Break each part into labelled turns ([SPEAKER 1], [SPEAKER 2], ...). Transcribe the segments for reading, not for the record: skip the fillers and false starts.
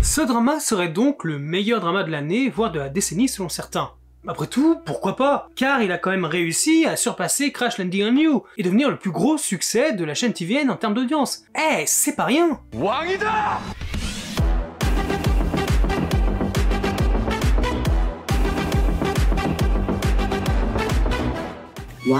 [SPEAKER 1] Ce drama serait donc le meilleur drama de l'année, voire de la décennie selon certains. Après tout, pourquoi pas? Car il a quand même réussi à surpasser Crash Landing on You et devenir le plus gros succès de la chaîne TVN en termes d'audience. Eh, c'est pas rien!
[SPEAKER 2] 왕이다!
[SPEAKER 3] Wow.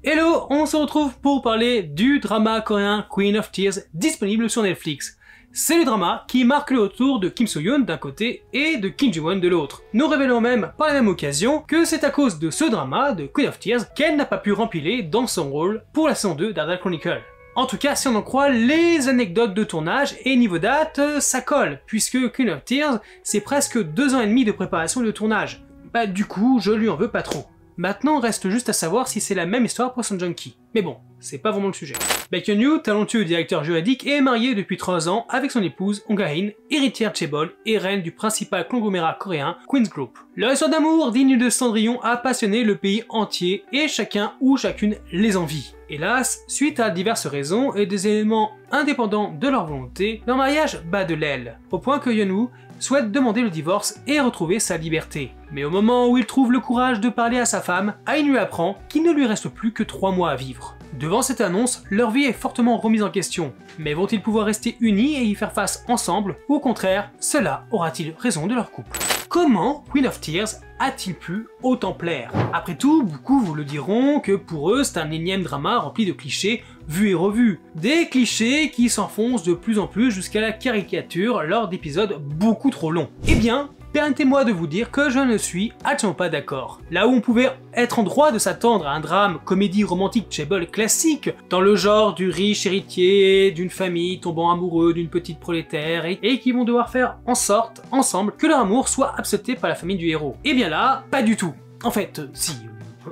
[SPEAKER 1] Hello, on se retrouve pour parler du drama coréen Queen of Tears disponible sur Netflix. C'est le drama qui marque le retour de Kim So-yeon d'un côté et de Kim Ji-won de l'autre. Nous révélons même par la même occasion que c'est à cause de ce drama de Queen of Tears qu'elle n'a pas pu remplir dans son rôle pour la saison 2 d'Ardal Chronicle. En tout cas, si on en croit les anecdotes de tournage et niveau date, ça colle, puisque Queen of Tears, c'est presque 2 ans et demi de préparation de tournage. Bah du coup, je lui en veux pas trop. Maintenant, reste juste à savoir si c'est la même histoire pour Son Joong-ki. Mais bon, c'est pas vraiment le sujet. Baek Hyun-woo, talentueux directeur juridique, est marié depuis 3 ans avec son épouse, Ong Ha-in, héritière Chaebol et reine du principal conglomérat coréen, Queen's Group. Leur histoire d'amour digne de Cendrillon a passionné le pays entier et chacun ou chacune les envie. Hélas, suite à diverses raisons et des éléments indépendants de leur volonté, leur mariage bat de l'aile, au point que Hyun-woo souhaite demander le divorce et retrouver sa liberté. Mais au moment où il trouve le courage de parler à sa femme, Ha-in lui apprend qu'il ne lui reste plus que 3 mois à vivre. Devant cette annonce, leur vie est fortement remise en question. Mais vont-ils pouvoir rester unis et y faire face ensemble, ou au contraire, cela aura-t-il raison de leur couple? Comment Queen of Tears a-t-il pu autant plaire? Après tout, beaucoup vous le diront que pour eux c'est un énième drama rempli de clichés vus et revus. Des clichés qui s'enfoncent de plus en plus jusqu'à la caricature lors d'épisodes beaucoup trop longs. Eh bien, permettez-moi de vous dire que je ne suis absolument pas d'accord. Là où on pouvait être en droit de s'attendre à un drame comédie romantique Chaebol classique, dans le genre du riche héritier, d'une famille tombant amoureux d'une petite prolétaire et qui vont devoir faire en sorte, ensemble, que leur amour soit accepté par la famille du héros. Et bien là, pas du tout. En fait, si...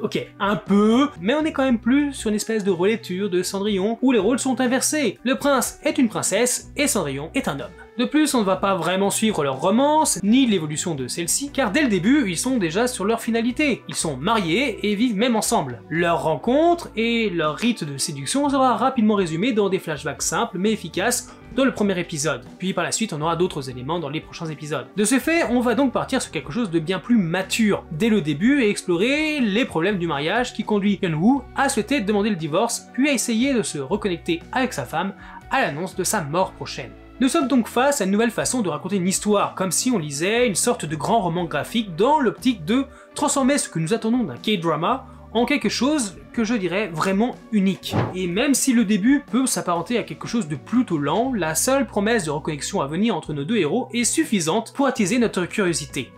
[SPEAKER 1] Ok, un peu, mais on est quand même plus sur une espèce de relecture de Cendrillon où les rôles sont inversés. Le prince est une princesse et Cendrillon est un homme. De plus, on ne va pas vraiment suivre leur romance, ni l'évolution de celle-ci, car dès le début, ils sont déjà sur leur finalité. Ils sont mariés et vivent même ensemble. Leur rencontre et leur rite de séduction sera rapidement résumé dans des flashbacks simples mais efficaces dans le premier épisode. Puis par la suite, on aura d'autres éléments dans les prochains épisodes. De ce fait, on va donc partir sur quelque chose de bien plus mature dès le début et explorer les problèmes du mariage qui conduit Hyun-woo à souhaiter demander le divorce, puis à essayer de se reconnecter avec sa femme à l'annonce de sa mort prochaine. Nous sommes donc face à une nouvelle façon de raconter une histoire, comme si on lisait une sorte de grand roman graphique dans l'optique de transformer ce que nous attendons d'un K-drama en quelque chose que je dirais vraiment unique. Et même si le début peut s'apparenter à quelque chose de plutôt lent, la seule promesse de reconnexion à venir entre nos deux héros est suffisante pour attiser notre curiosité.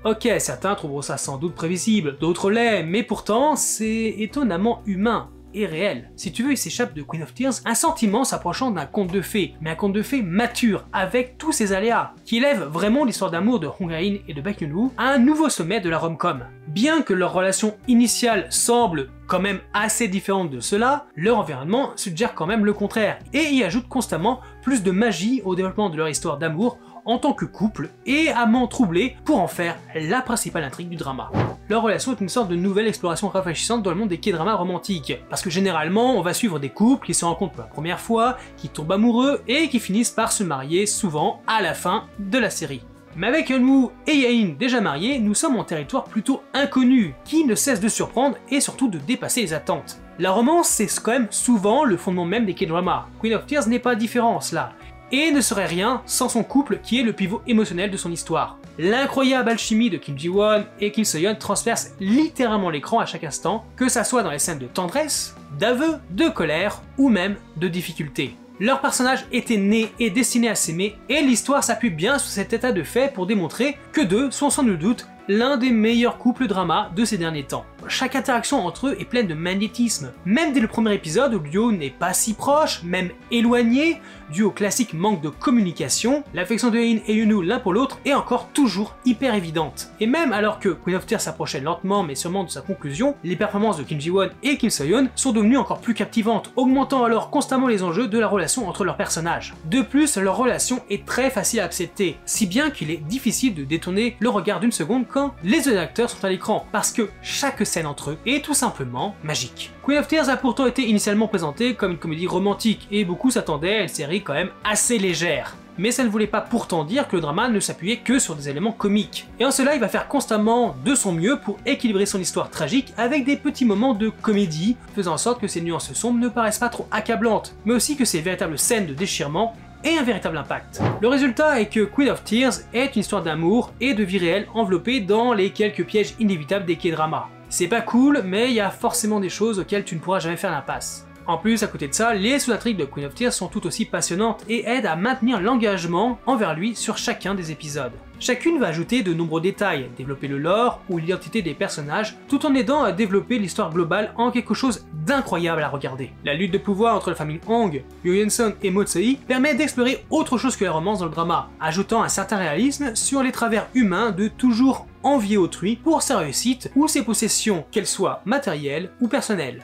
[SPEAKER 1] Ok, certains trouveront ça sans doute prévisible, d'autres l'est, mais pourtant c'est étonnamment humain et réel. Si tu veux, il s'échappe de Queen of Tears un sentiment s'approchant d'un conte de fées, mais un conte de fées mature, avec tous ses aléas, qui élève vraiment l'histoire d'amour de Ong Ha-in et de Baek Hyun-woo à un nouveau sommet de la rom-com. Bien que leur relation initiale semble quand même assez différente de cela, leur environnement suggère quand même le contraire, et y ajoute constamment plus de magie au développement de leur histoire d'amour en tant que couple et amants troublés pour en faire la principale intrigue du drama. Leur relation est une sorte de nouvelle exploration rafraîchissante dans le monde des K-dramas romantiques, parce que généralement on va suivre des couples qui se rencontrent pour la première fois, qui tombent amoureux et qui finissent par se marier souvent à la fin de la série. Mais avec Hyun-woo et Ha-in déjà mariés, nous sommes en territoire plutôt inconnu, qui ne cesse de surprendre et surtout de dépasser les attentes. La romance c'est quand même souvent le fondement même des K-dramas. Queen of Tears n'est pas différent en cela, et ne serait rien sans son couple qui est le pivot émotionnel de son histoire. L'incroyable alchimie de Kim Ji-won et Kim So-yeon transperce littéralement l'écran à chaque instant, que ça soit dans les scènes de tendresse, d'aveu, de colère ou même de difficulté. Leur personnage était né et destiné à s'aimer, et l'histoire s'appuie bien sur cet état de fait pour démontrer que deux sont sans nul doute l'un des meilleurs couples drama de ces derniers temps. Chaque interaction entre eux est pleine de magnétisme, même dès le premier épisode où le duo n'est pas si proche, même éloigné, dû au classique manque de communication, l'affection de Ha-in et Hyun-woo l'un pour l'autre est encore toujours hyper évidente. Et même alors que Queen of Tears s'approchait lentement mais sûrement de sa conclusion, les performances de Kim Ji-won et Kim So-yeon sont devenues encore plus captivantes, augmentant alors constamment les enjeux de la relation entre leurs personnages. De plus, leur relation est très facile à accepter, si bien qu'il est difficile de détourner le regard d'une seconde quand les deux acteurs sont à l'écran, parce que chaque scène entre eux est tout simplement magique. Queen of Tears a pourtant été initialement présentée comme une comédie romantique, et beaucoup s'attendaient à une série quand même assez légère. mais ça ne voulait pas pourtant dire que le drama ne s'appuyait que sur des éléments comiques. Et en cela, il va faire constamment de son mieux pour équilibrer son histoire tragique avec des petits moments de comédie, faisant en sorte que ces nuances sombres ne paraissent pas trop accablantes, mais aussi que ces véritables scènes de déchirement aient un véritable impact. Le résultat est que Queen of Tears est une histoire d'amour et de vie réelle enveloppée dans les quelques pièges inévitables des K-dramas. C'est pas cool, mais il y a forcément des choses auxquelles tu ne pourras jamais faire l'impasse. En plus, à côté de ça, les sous-intrigues de Queen of Tears sont tout aussi passionnantes et aident à maintenir l'engagement envers lui sur chacun des épisodes. Chacune va ajouter de nombreux détails, développer le lore ou l'identité des personnages, tout en aidant à développer l'histoire globale en quelque chose d'incroyable à regarder. La lutte de pouvoir entre la famille Hong, Yoo-yeon-sun et Mo-Seo permet d'explorer autre chose que la romance dans le drama, ajoutant un certain réalisme sur les travers humains de toujours envier autrui pour sa réussite ou ses possessions, qu'elles soient matérielles ou personnelles.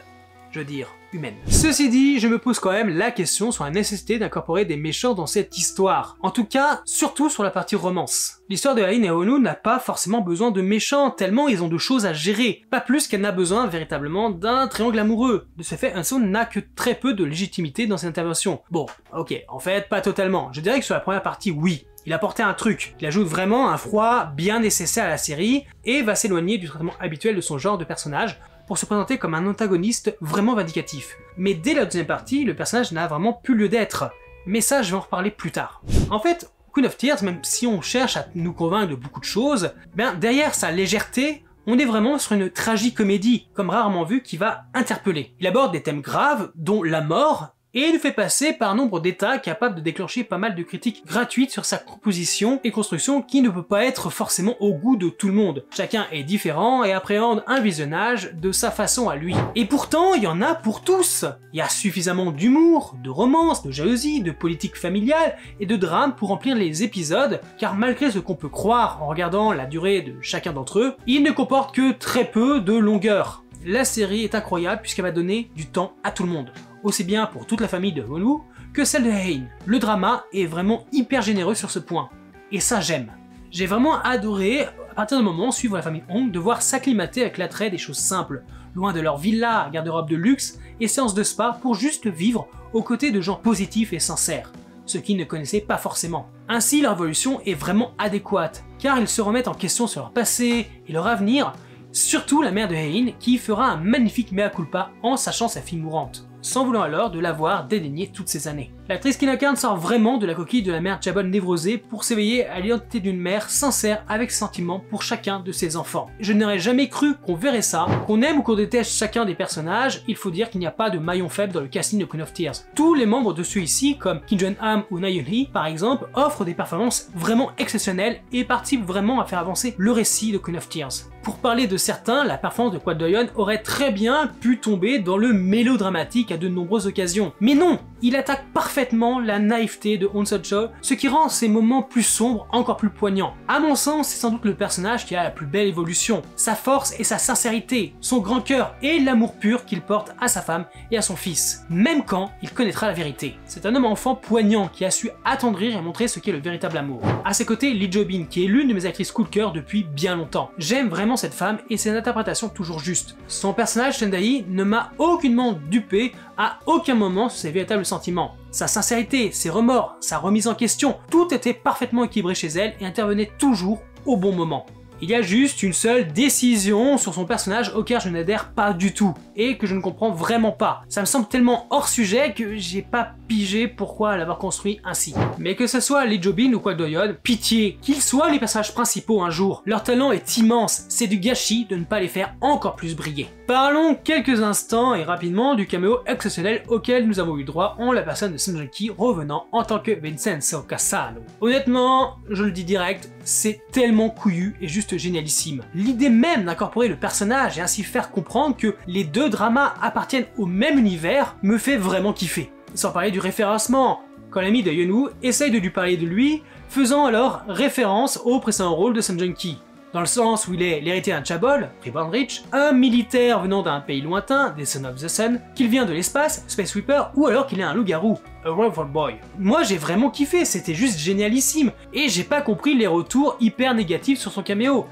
[SPEAKER 1] Je veux dire, humaine. Ceci dit, je me pose quand même la question sur la nécessité d'incorporer des méchants dans cette histoire. En tout cas, surtout sur la partie romance. L'histoire de Ain et Honu n'a pas forcément besoin de méchants, tellement ils ont de choses à gérer. Pas plus qu'elle n'a besoin véritablement d'un triangle amoureux. De ce fait, Eun-soo n'a que très peu de légitimité dans ses interventions. Bon, ok, en fait, pas totalement. Je dirais que sur la première partie, oui. Il apportait un truc, il ajoute vraiment un froid bien nécessaire à la série, et va s'éloigner du traitement habituel de son genre de personnage, pour se présenter comme un antagoniste vraiment vindicatif. Mais dès la deuxième partie, le personnage n'a vraiment plus lieu d'être. Mais ça, je vais en reparler plus tard. En fait, Queen of Tears, même si on cherche à nous convaincre de beaucoup de choses, derrière sa légèreté, on est vraiment sur une tragicomédie, comme rarement vu, qui va interpeller. Il aborde des thèmes graves, dont la mort, et nous fait passer par un nombre d'états capables de déclencher pas mal de critiques gratuites sur sa composition et construction qui ne peut pas être forcément au goût de tout le monde. Chacun est différent et appréhende un visionnage de sa façon à lui. Et pourtant, il y en a pour tous. Il y a suffisamment d'humour, de romance, de jalousie, de politique familiale et de drame pour remplir les épisodes, car malgré ce qu'on peut croire en regardant la durée de chacun d'entre eux, il ne comporte que très peu de longueur. La série est incroyable puisqu'elle va donner du temps à tout le monde, aussi bien pour toute la famille de Honu que celle de Hein. Le drama est vraiment hyper généreux sur ce point, et ça j'aime. J'ai vraiment adoré, à partir du moment, suivre la famille Hong, devoir s'acclimater avec l'attrait des choses simples, loin de leur villa, garde-robe de luxe et séances de spa pour juste vivre aux côtés de gens positifs et sincères, ce qu'ils ne connaissaient pas forcément. Ainsi, leur évolution est vraiment adéquate, car ils se remettent en question sur leur passé et leur avenir, surtout la mère de Hein qui fera un magnifique mea culpa en sachant sa fille mourante, sans vouloir alors de l'avoir dédaigné toutes ces années. L'actrice qui l'incarne sort vraiment de la coquille de la mère Chabol névrosée pour s'éveiller à l'identité d'une mère sincère avec sentiment pour chacun de ses enfants. Je n'aurais jamais cru qu'on verrait ça. Qu'on aime ou qu'on déteste chacun des personnages, il faut dire qu'il n'y a pas de maillon faible dans le casting de Queen of Tears. Tous les membres de ceux-ci, comme Kim Jong-ham ou Na Yeon-hee par exemple, offrent des performances vraiment exceptionnelles et participent vraiment à faire avancer le récit de Queen of Tears. Pour parler de certains, la performance de Kwon Do-yeon aurait très bien pu tomber dans le mélodramatique à de nombreuses occasions. Mais non, il attaque parfaitement la naïveté de Hong So-chol, ce qui rend ces moments plus sombres encore plus poignants. À mon sens, c'est sans doute le personnage qui a la plus belle évolution. Sa force et sa sincérité, son grand cœur et l'amour pur qu'il porte à sa femme et à son fils, même quand il connaîtra la vérité. C'est un homme enfant poignant qui a su attendrir et montrer ce qu'est le véritable amour. À ses côtés, Lee Jo-bin, qui est l'une de mes actrices coup de cœur depuis bien longtemps. J'aime vraiment cette femme et ses interprétations toujours justes. Son personnage, Sendai, ne m'a aucunement dupé à aucun moment sur ses véritables sentiments. Sa sincérité, ses remords, sa remise en question, tout était parfaitement équilibré chez elle et intervenait toujours au bon moment. Il y a juste une seule décision sur son personnage auquel je n'adhère pas du tout, et que je ne comprends vraiment pas. Ça me semble tellement hors sujet que j'ai pas pigé pourquoi l'avoir construit ainsi. Mais que ce soit Lee Jo-bin ou Kwon Do-yeon, pitié, qu'ils soient les personnages principaux un jour. Leur talent est immense, c'est du gâchis de ne pas les faire encore plus briller. Parlons quelques instants et rapidement du caméo exceptionnel auquel nous avons eu droit en la personne de Sung Joong-ki revenant en tant que Vincenzo Casano. Honnêtement, je le dis direct, c'est tellement couillu et juste génialissime. L'idée même d'incorporer le personnage et ainsi faire comprendre que les deux dramas appartiennent au même univers me fait vraiment kiffer. Sans parler du référencement, quand l'ami de Yeon-woo essaye de lui parler de lui, faisant alors référence au précédent rôle de Sung Joong-ki. Dans le sens où il est l'héritier d'un Chabol, Reborn Rich, un militaire venant d'un pays lointain, des Son of the Sun, qu'il vient de l'espace, Space Sweeper, ou alors qu'il est un loup-garou, a River Boy. Moi j'ai vraiment kiffé, c'était juste génialissime, et j'ai pas compris les retours hyper négatifs sur son caméo.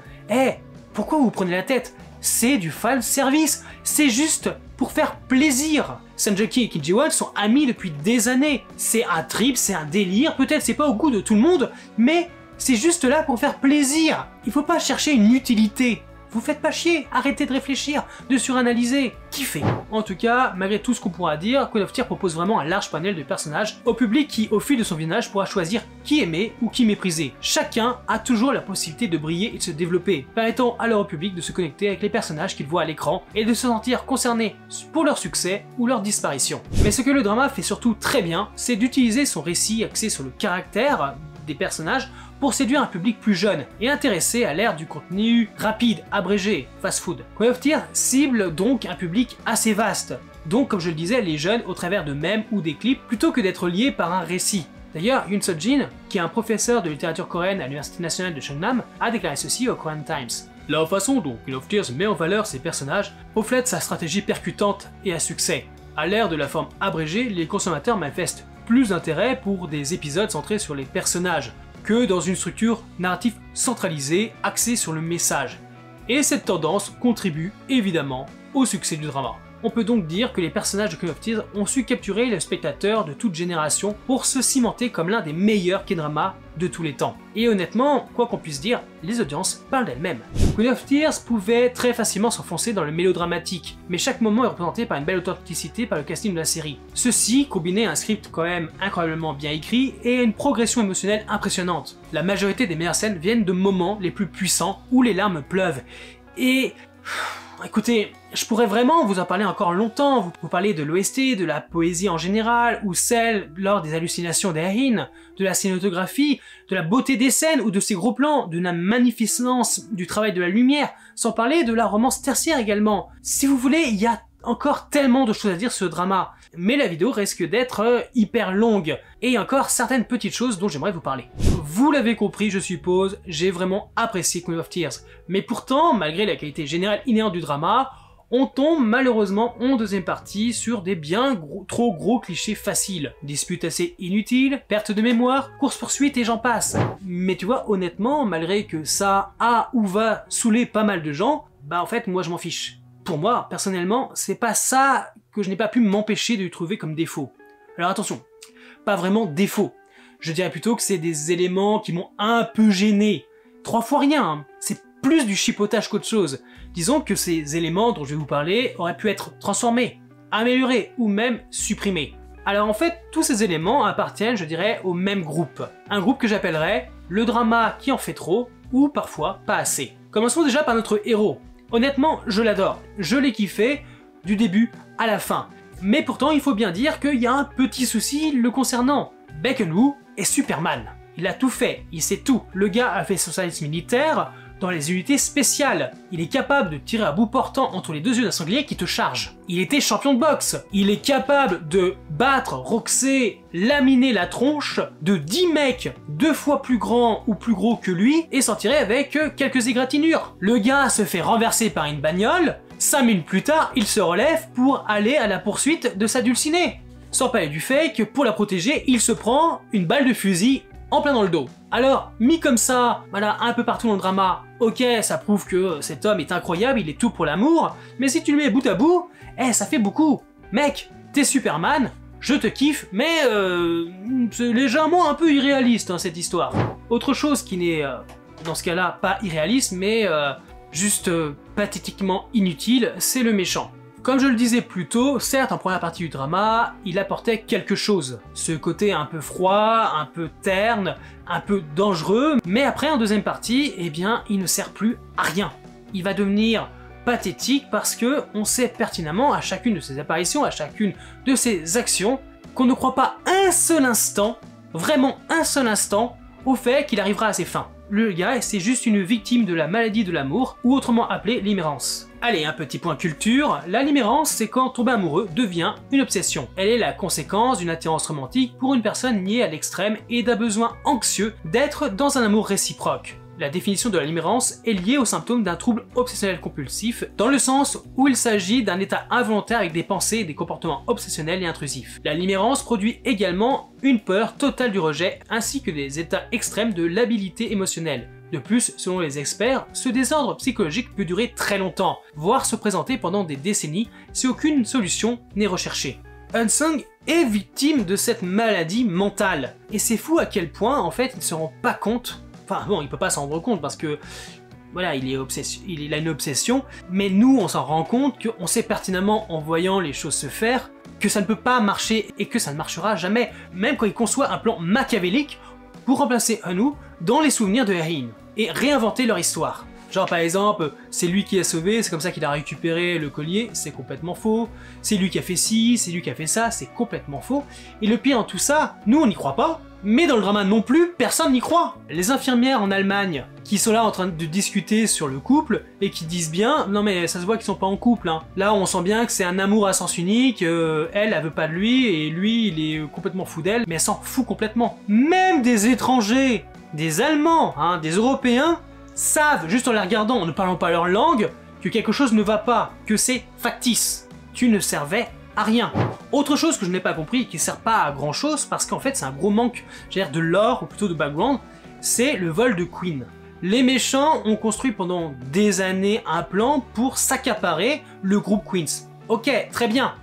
[SPEAKER 1] Pourquoi vous prenez la tête? c'est du fan service, c'est juste pour faire plaisir. Sanjaki et Kim Ji-won sont amis depuis des années, c'est un trip, c'est un délire, peut-être c'est pas au goût de tout le monde, mais c'est juste là pour faire plaisir. Il faut pas chercher une utilité. Vous faites pas chier, arrêtez de réfléchir, de suranalyser, kiffez. En tout cas, malgré tout ce qu'on pourra dire, Queen of Tears propose vraiment un large panel de personnages au public qui, au fil de son visionnage, pourra choisir qui aimer ou qui mépriser. Chacun a toujours la possibilité de briller et de se développer, permettant alors au public de se connecter avec les personnages qu'il voit à l'écran et de se sentir concerné pour leur succès ou leur disparition. Mais ce que le drama fait surtout très bien, c'est d'utiliser son récit axé sur le caractère des personnages pour séduire un public plus jeune et intéressé à l'ère du contenu rapide, abrégé, fast-food. Queen of Tears cible donc un public assez vaste, donc comme je le disais, les jeunes au travers de mèmes ou des clips plutôt que d'être liés par un récit. D'ailleurs, Yoon Seo-jin, qui est un professeur de littérature coréenne à l'Université nationale de Cheongnam, a déclaré ceci au Korean Times. La façon dont Queen of Tears met en valeur ses personnages reflète sa stratégie percutante et à succès. À l'ère de la forme abrégée, les consommateurs manifestent plus d'intérêt pour des épisodes centrés sur les personnages, que dans une structure narrative centralisée axée sur le message. Et cette tendance contribue évidemment au succès du drama. On peut donc dire que les personnages de Queen of Tears ont su capturer le spectateur de toute génération pour se cimenter comme l'un des meilleurs K-dramas de tous les temps. Et honnêtement, quoi qu'on puisse dire, les audiences parlent d'elles-mêmes. Queen of Tears pouvait très facilement s'enfoncer dans le mélodramatique, mais chaque moment est représenté par une belle authenticité par le casting de la série. Ceci combiné à un script quand même incroyablement bien écrit et à une progression émotionnelle impressionnante. La majorité des meilleures scènes viennent de moments les plus puissants où les larmes pleuvent. Et... écoutez, je pourrais vraiment vous en parler encore longtemps, vous parler de l'OST, de la poésie en général, ou celle lors des hallucinations d'Erin, de la cinématographie, de la beauté des scènes ou de ses gros plans, de la magnificence du travail de la lumière, sans parler de la romance tertiaire également. Si vous voulez, il y a encore tellement de choses à dire sur ce drama, mais la vidéo risque d'être hyper longue, et il y a encore certaines petites choses dont j'aimerais vous parler. Vous l'avez compris, je suppose, j'ai vraiment apprécié Queen of Tears, mais pourtant, malgré la qualité générale inhérente du drama, on tombe malheureusement en deuxième partie sur des trop gros clichés faciles. Disputes assez inutiles, perte de mémoire, course-poursuite et j'en passe. Mais tu vois, honnêtement, malgré que ça a ou va saouler pas mal de gens, bah en fait, moi je m'en fiche. Pour moi, personnellement, c'est pas ça que je n'ai pas pu m'empêcher de lui trouver comme défaut. Alors attention, pas vraiment défaut. Je dirais plutôt que c'est des éléments qui m'ont un peu gêné. 3 fois rien, hein. C'est plus du chipotage qu'autre chose. Disons que ces éléments dont je vais vous parler auraient pu être transformés, améliorés ou même supprimés. Alors en fait, tous ces éléments appartiennent, je dirais, au même groupe. Un groupe que j'appellerais le drama qui en fait trop, ou parfois pas assez. Commençons déjà par notre héros. Honnêtement, je l'adore. Je l'ai kiffé du début à la fin. Mais pourtant, il faut bien dire qu'il y a un petit souci le concernant. Baek Eun-woo est Superman. Il a tout fait, il sait tout. Le gars a fait son service militaire dans les unités spéciales. Il est capable de tirer à bout portant entre les deux yeux d'un sanglier qui te charge. Il était champion de boxe. Il est capable de battre, roxer, laminer la tronche de 10 mecs 2 fois plus grands ou plus gros que lui et s'en tirer avec quelques égratignures. Le gars se fait renverser par une bagnole. 5 minutes plus tard, il se relève pour aller à la poursuite de sa dulcinée. Sans parler du fait que pour la protéger, il se prend une balle de fusil en plein dans le dos. Alors, mis comme ça, voilà, un peu partout dans le drama, ok, ça prouve que cet homme est incroyable, il est tout pour l'amour, mais si tu le mets bout à bout, ça fait beaucoup. Mec, t'es Superman, je te kiffe, mais c'est légèrement un peu irréaliste, hein, cette histoire. Autre chose qui n'est, dans ce cas-là, pas irréaliste, mais juste pathétiquement inutile, c'est le méchant. Comme je le disais plus tôt, certes en première partie du drama, il apportait quelque chose. Ce côté un peu froid, un peu terne, un peu dangereux, mais après en deuxième partie, eh bien, il ne sert plus à rien. Il va devenir pathétique parce que on sait pertinemment à chacune de ses apparitions, à chacune de ses actions, qu'on ne croit pas un seul instant, vraiment un seul instant, au fait qu'il arrivera à ses fins. Le gars, c'est juste une victime de la maladie de l'amour, ou autrement appelée l'imérence. Allez, un petit point culture, la limérance, c'est quand tomber amoureux devient une obsession. Elle est la conséquence d'une attirance romantique pour une personne liée à l'extrême et d'un besoin anxieux d'être dans un amour réciproque. La définition de la limérance est liée au symptôme d'un trouble obsessionnel compulsif, dans le sens où il s'agit d'un état involontaire avec des pensées et des comportements obsessionnels et intrusifs. La limérance produit également une peur totale du rejet, ainsi que des états extrêmes de labilité émotionnelle. De plus, selon les experts, ce désordre psychologique peut durer très longtemps, voire se présenter pendant des décennies si aucune solution n'est recherchée. Unsung est victime de cette maladie mentale. Et c'est fou à quel point, en fait, il ne se rend pas compte. Enfin bon, il peut pas s'en rendre compte parce que, voilà, il a une obsession, mais nous, on s'en rend compte qu'on sait pertinemment, en voyant les choses se faire, que ça ne peut pas marcher et que ça ne marchera jamais, même quand il conçoit un plan machiavélique pour remplacer Anu dans les souvenirs de Hein et réinventer leur histoire. Genre par exemple, c'est lui qui a sauvé, c'est comme ça qu'il a récupéré le collier, c'est complètement faux. C'est lui qui a fait ci, c'est lui qui a fait ça, c'est complètement faux. Et le pire dans tout ça, nous on n'y croit pas, mais dans le drama non plus, personne n'y croit. Les infirmières en Allemagne, qui sont là en train de discuter sur le couple, et qui disent bien, non mais ça se voit qu'ils sont pas en couple, hein. Là on sent bien que c'est un amour à sens unique, elle veut pas de lui, et lui il est complètement fou d'elle, mais elle s'en fout complètement. Même des étrangers, des Allemands, hein, des Européens, savent, juste en les regardant, en ne parlant pas leur langue, que quelque chose ne va pas, que c'est factice. Tu ne servais à rien. Autre chose que je n'ai pas compris, qui ne sert pas à grand chose, parce qu'en fait c'est un gros manque, de lore, ou plutôt de background, c'est le vol de Queen. Les méchants ont construit pendant des années un plan pour s'accaparer le groupe Queens. Ok, très bien,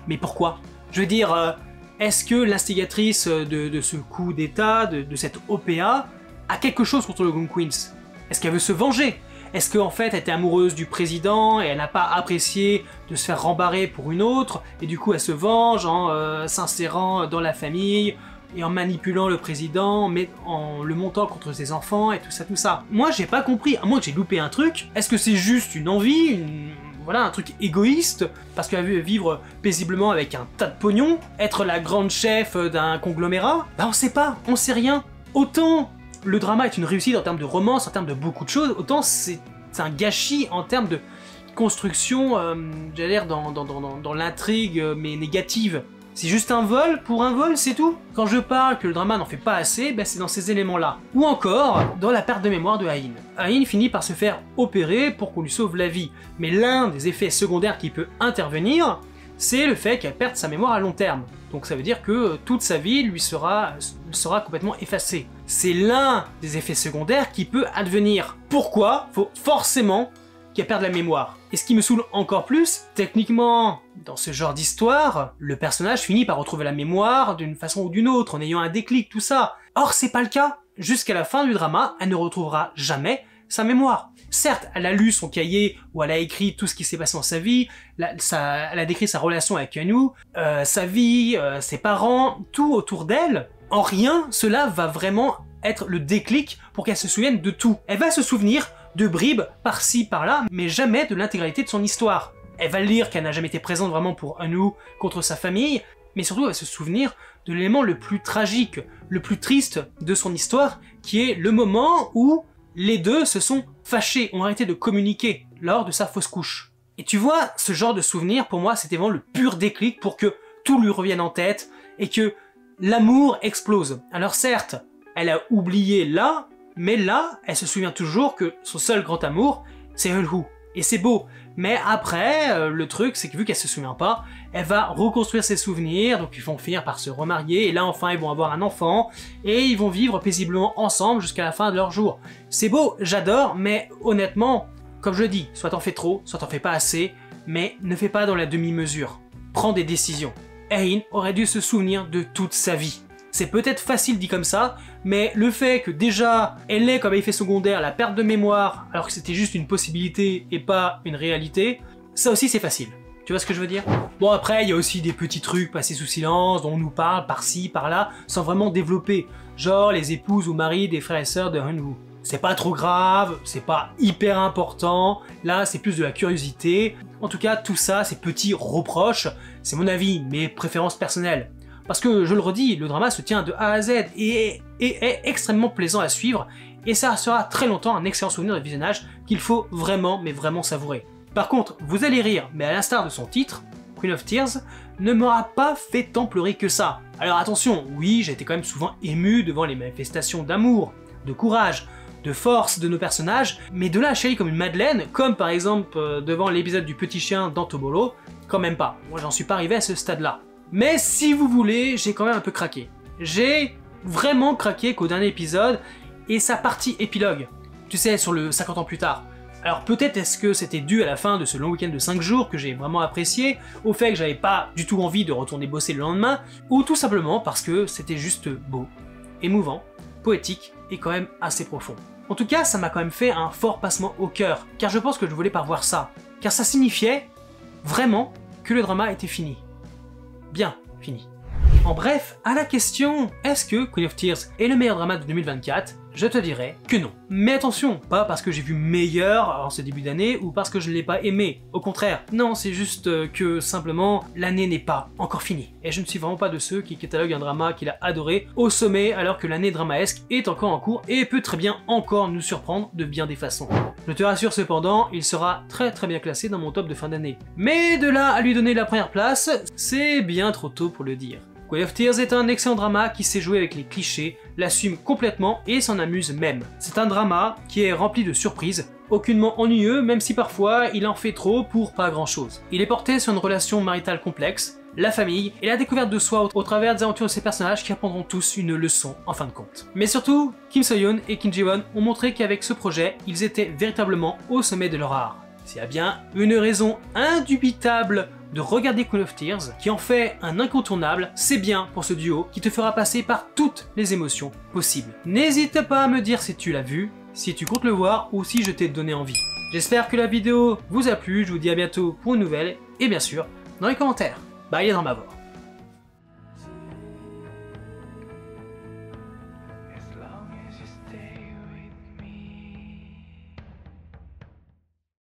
[SPEAKER 1] mais pourquoi? Je veux dire, est-ce que l'instigatrice de ce coup d'état, de cette OPA, a quelque chose contre le groupe Queens? Est-ce qu'elle veut se venger? Est-ce qu'en fait elle était amoureuse du président et elle n'a pas apprécié de se faire rembarrer pour une autre et du coup elle se venge en s'insérant dans la famille et en manipulant le président, mais en le montant contre ses enfants et tout ça. Moi j'ai pas compris, à moins que j'ai loupé un truc. Est-ce que c'est juste une envie, voilà, un truc égoïste, parce qu'elle veut vivre paisiblement avec un tas de pognon, être la grande chef d'un conglomérat? Bah on sait pas, on sait rien. Autant le drama est une réussite en termes de romance, en termes de beaucoup de choses, autant c'est un gâchis en termes de construction, j'allais dire, dans l'intrigue, mais négative. C'est juste un vol pour un vol, c'est tout. Quand je parle que le drama n'en fait pas assez, ben c'est dans ces éléments-là. Ou encore, dans la perte de mémoire de Hein. Hein finit par se faire opérer pour qu'on lui sauve la vie. Mais l'un des effets secondaires qui peut intervenir, c'est le fait qu'elle perde sa mémoire à long terme. Donc ça veut dire que toute sa vie lui sera complètement effacée. C'est l'un des effets secondaires qui peut advenir. Pourquoi faut forcément qu'elle perde la mémoire? Et ce qui me saoule encore plus, techniquement, dans ce genre d'histoire, le personnage finit par retrouver la mémoire d'une façon ou d'une autre, en ayant un déclic, tout ça. Or c'est pas le cas. Jusqu'à la fin du drama, elle ne retrouvera jamais sa mémoire. Certes, elle a lu son cahier où elle a écrit tout ce qui s'est passé dans sa vie, elle a décrit sa relation avec Anu, sa vie, ses parents, tout autour d'elle. En rien, cela va vraiment être le déclic pour qu'elle se souvienne de tout. Elle va se souvenir de bribes par-ci, par-là, mais jamais de l'intégralité de son histoire. Elle va lire qu'elle n'a jamais été présente vraiment pour Anu contre sa famille, mais surtout elle va se souvenir de l'élément le plus tragique, le plus triste de son histoire, qui est le moment où les deux se sont fâchés, ont arrêté de communiquer lors de sa fausse couche. Et tu vois, ce genre de souvenir, pour moi, c'était vraiment le pur déclic pour que tout lui revienne en tête et que l'amour explose. Alors certes, elle a oublié là, mais là, elle se souvient toujours que son seul grand amour, c'est Eunwoo. Et c'est beau. Mais après, le truc, c'est que vu qu'elle se souvient pas, elle va reconstruire ses souvenirs, donc ils vont finir par se remarier, et là enfin ils vont avoir un enfant, et ils vont vivre paisiblement ensemble jusqu'à la fin de leur jour. C'est beau, j'adore, mais honnêtement, comme je le dis, soit t'en fais trop, soit t'en fais pas assez, mais ne fais pas dans la demi-mesure. Prends des décisions. Hein aurait dû se souvenir de toute sa vie. C'est peut-être facile dit comme ça, mais le fait que déjà elle ait comme effet secondaire la perte de mémoire alors que c'était juste une possibilité et pas une réalité, ça aussi c'est facile. Tu vois ce que je veux dire? Bon après il y a aussi des petits trucs passés sous silence dont on nous parle par-ci, par-là, sans vraiment développer, genre les épouses ou maris des frères et sœurs de Eunwoo. C'est pas trop grave, c'est pas hyper important, là c'est plus de la curiosité. En tout cas tout ça, ces petits reproches, c'est mon avis, mes préférences personnelles. Parce que, je le redis, le drama se tient de A à Z et est extrêmement plaisant à suivre, et ça sera très longtemps un excellent souvenir de visionnage qu'il faut vraiment, mais vraiment savourer. Par contre, vous allez rire, mais à l'instar de son titre, Queen of Tears ne m'aura pas fait tant pleurer que ça. Alors attention, oui, j'ai été quand même souvent ému devant les manifestations d'amour, de courage, de force de nos personnages, mais de là à chialer comme une madeleine, comme par exemple devant l'épisode du petit chien dans Tobolo, quand même pas. Moi j'en suis pas arrivé à ce stade-là. Mais si vous voulez, j'ai quand même un peu craqué. J'ai vraiment craqué qu'au dernier épisode, et sa partie épilogue. Tu sais, sur le 50 ans plus tard. Alors peut-être est-ce que c'était dû à la fin de ce long week-end de 5 jours que j'ai vraiment apprécié, au fait que j'avais pas du tout envie de retourner bosser le lendemain, ou tout simplement parce que c'était juste beau, émouvant, poétique et quand même assez profond. En tout cas, ça m'a quand même fait un fort passement au cœur, car je pense que je voulais pas revoir ça, car ça signifiait vraiment que le drama était fini. Bien fini. En bref, à la question « Est-ce que Queen of Tears est le meilleur drama de 2024 ?» je te dirais que non. Mais attention, pas parce que j'ai vu meilleur en ce début d'année ou parce que je ne l'ai pas aimé. Au contraire, non, c'est juste que simplement l'année n'est pas encore finie. Et je ne suis vraiment pas de ceux qui cataloguent un drama qu'il a adoré au sommet alors que l'année dramaesque est encore en cours et peut très bien encore nous surprendre de bien des façons. Je te rassure cependant, il sera très bien classé dans mon top de fin d'année. Mais de là à lui donner la première place, c'est bien trop tôt pour le dire. Queen of Tears est un excellent drama qui sait jouer avec les clichés, l'assume complètement et s'en amuse même. C'est un drama qui est rempli de surprises, aucunement ennuyeux même si parfois il en fait trop pour pas grand chose. Il est porté sur une relation maritale complexe, la famille et la découverte de soi au travers des aventures de ces personnages qui apprendront tous une leçon en fin de compte. Mais surtout, Kim So-yoon et Kim Ji-won ont montré qu'avec ce projet, ils étaient véritablement au sommet de leur art. S'il y a bien une raison indubitable de regarder Queen of Tears, qui en fait un incontournable, c'est bien pour ce duo qui te fera passer par toutes les émotions possibles. N'hésite pas à me dire si tu l'as vu, si tu comptes le voir ou si je t'ai donné envie. J'espère que la vidéo vous a plu, je vous dis à bientôt pour une nouvelle, et bien sûr, dans les commentaires. Bye les Dramavores.